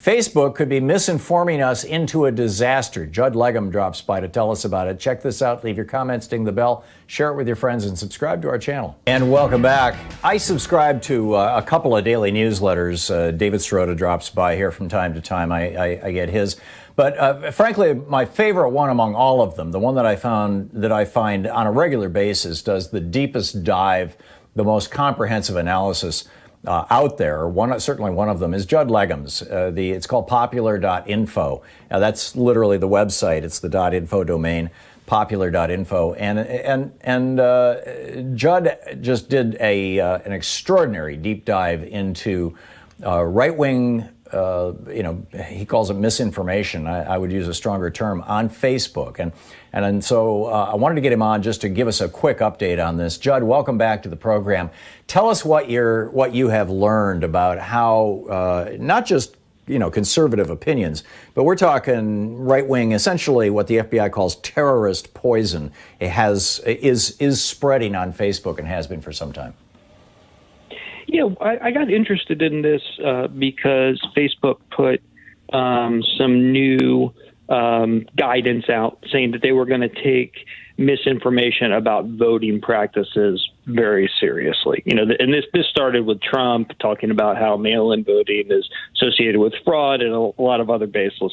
Facebook could be misinforming us into a disaster. Judd Legum drops by to tell us about it. Check this out. Leave your comments, ding the bell, share it with your friends, and subscribe to our channel. And welcome back. I subscribe to a couple of daily newsletters. David Sirota drops by here from time to time. I get his. But frankly, my favorite one among all of them, the one that I find on a regular basis, does the deepest dive, the most comprehensive analysis out there. Certainly one of them is Judd Legum's. It's called popular.info. Now, that's literally the website. It's the .info domain, popular.info. And Judd just did an extraordinary deep dive into right-wing, he calls it misinformation. I would use a stronger term on Facebook. And so I wanted to get him on just to give us a quick update on this. Judd, welcome back to the program. Tell us what you have learned about how not just conservative opinions, but we're talking right-wing, essentially what the FBI calls terrorist poison. Is spreading on Facebook and has been for some time. Yeah, I got interested in this because Facebook put some new guidance out saying that they were going to take misinformation about voting practices very seriously. And this started with Trump talking about how mail-in voting is associated with fraud and a lot of other baseless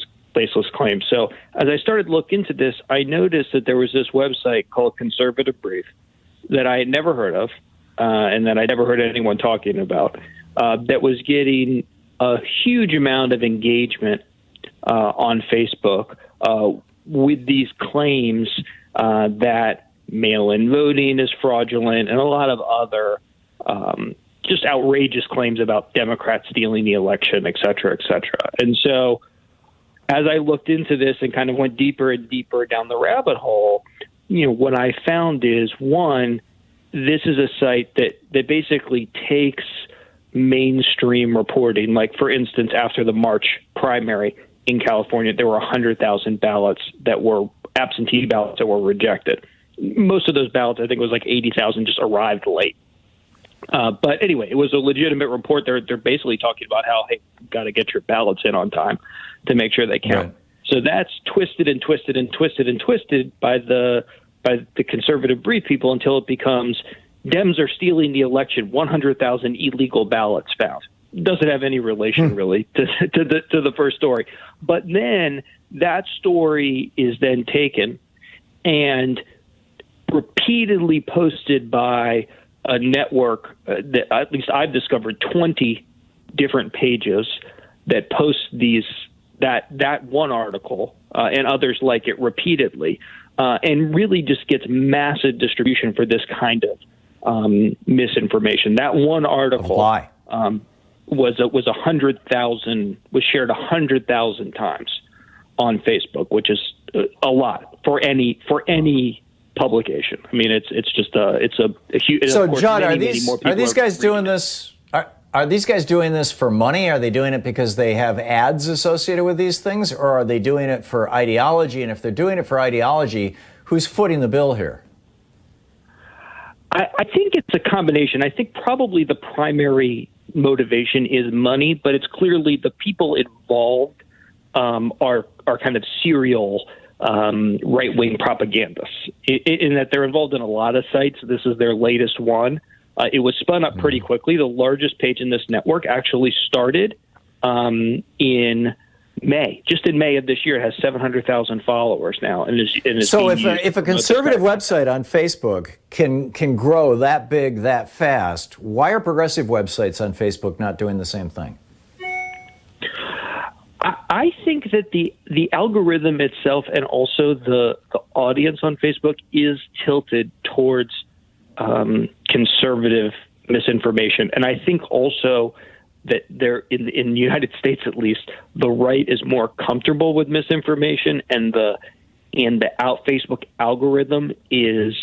claims. So as I started to look into this, I noticed that there was this website called Conservative Brief that I had never heard of. And that I never heard anyone talking about, that was getting a huge amount of engagement on Facebook with these claims that mail-in voting is fraudulent and a lot of other just outrageous claims about Democrats stealing the election, et cetera, et cetera. And so as I looked into this and kind of went deeper and deeper down the rabbit hole, what I found is, one, this is a site that basically takes mainstream reporting. Like, for instance, after the March primary in California, there were 100,000 ballots that were absentee ballots that were rejected. Most of those ballots, I think it was like 80,000, just arrived late. But anyway, it was a legitimate report. They're basically talking about how, hey, you've got to get your ballots in on time to make sure they count. Right. So that's twisted and twisted and twisted and twisted by the Conservative Brief people until it becomes Dems are stealing the election, 100,000 illegal ballots found. Doesn't have any relation really to the first story. But then that story is then taken and repeatedly posted by a network that at least I've discovered 20 different pages that post that one article and others like it repeatedly. And really just gets massive distribution for this kind of misinformation. That one article was 100,000, was shared 100,000 times on Facebook, which is a lot for any publication. I mean, it's just a huge. So, Judd, are these guys doing this? Are these guys doing this for money? Are they doing it because they have ads associated with these things? Or are they doing it for ideology? And if they're doing it for ideology, who's footing the bill here? I think it's a combination. I think probably the primary motivation is money, but it's clearly the people involved are kind of serial right-wing propagandists in that they're involved in a lot of sites. This is their latest one. It was spun up pretty quickly. The largest page in this network actually started in May. Just in May of this year, it has 700,000 followers now. And so if a conservative website on Facebook can grow that big that fast, why are progressive websites on Facebook not doing the same thing? I think that the algorithm itself and also the audience on Facebook is tilted towards conservative misinformation. And I think also that there, in the United States at least, the right is more comfortable with misinformation, and the Facebook algorithm is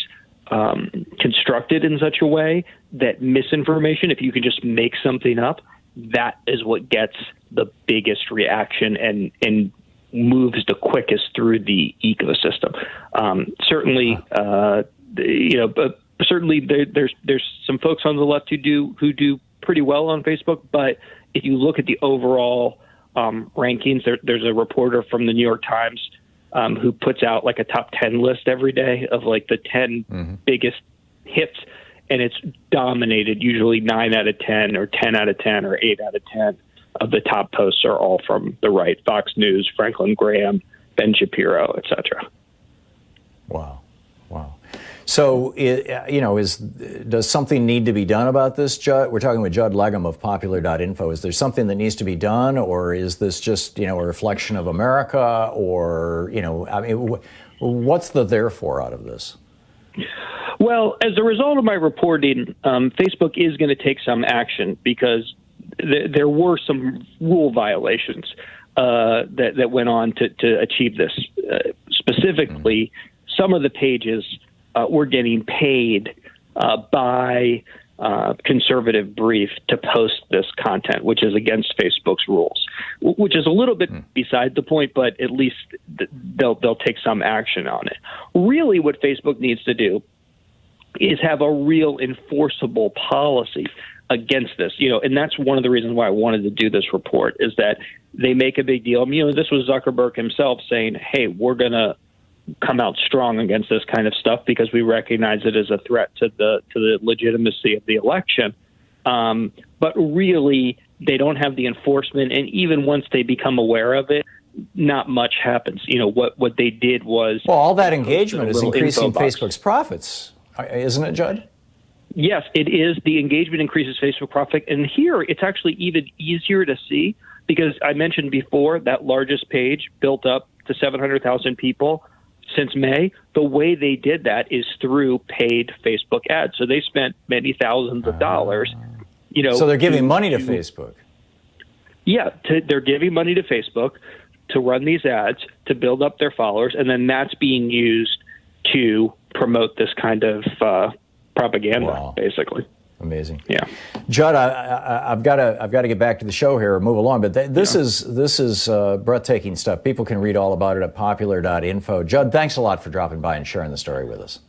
constructed in such a way that misinformation, if you can just make something up, that is what gets the biggest reaction and moves the quickest through the ecosystem. But certainly there's some folks on the left who do pretty well on Facebook, but if you look at the overall rankings. There's a reporter from the New York Times who puts out like a top 10 list every day of like the 10 biggest hits, and it's dominated. Usually 9 out of 10 or 10 out of 10 or 8 out of 10 of the top posts are all from the right. Fox News, Franklin Graham, Ben Shapiro, etc. Wow. So, does something need to be done about this, Judd? We're talking with Judd Legum of Popular.info. Is there something that needs to be done, or is this just, a reflection of America, or, what's the therefore out of this? Well, as a result of my reporting, Facebook is going to take some action because there were some rule violations that went on to achieve this. Specifically, some of the pages were getting paid by Conservative Brief to post this content, which is against Facebook's rules, which is a little bit beside the point, but at least they'll take some action on it. Really, what Facebook needs to do is have a real enforceable policy against this, and that's one of the reasons why I wanted to do this report, is that they make a big deal. This was Zuckerberg himself saying, hey, we're going to come out strong against this kind of stuff because we recognize it as a threat to the legitimacy of the election. But really, they don't have the enforcement, and even once they become aware of it, not much happens. What they did was... Well, all that engagement is increasing Facebook's profits, isn't it, Judd? Yes, it is. The engagement increases Facebook profit. And here, it's actually even easier to see because I mentioned before that largest page built up to 700,000 people since May. The way they did that is through paid Facebook ads. So they spent many thousands of dollars. So they're giving money to Facebook. Yeah, they're giving money to Facebook to run these ads, to build up their followers, and then that's being used to promote this kind of propaganda, basically. Amazing. Yeah, Judd, I've got to get back to the show here and move along, but this is breathtaking stuff. People can read all about it at popular.info. Judd, thanks a lot for dropping by and sharing the story with us.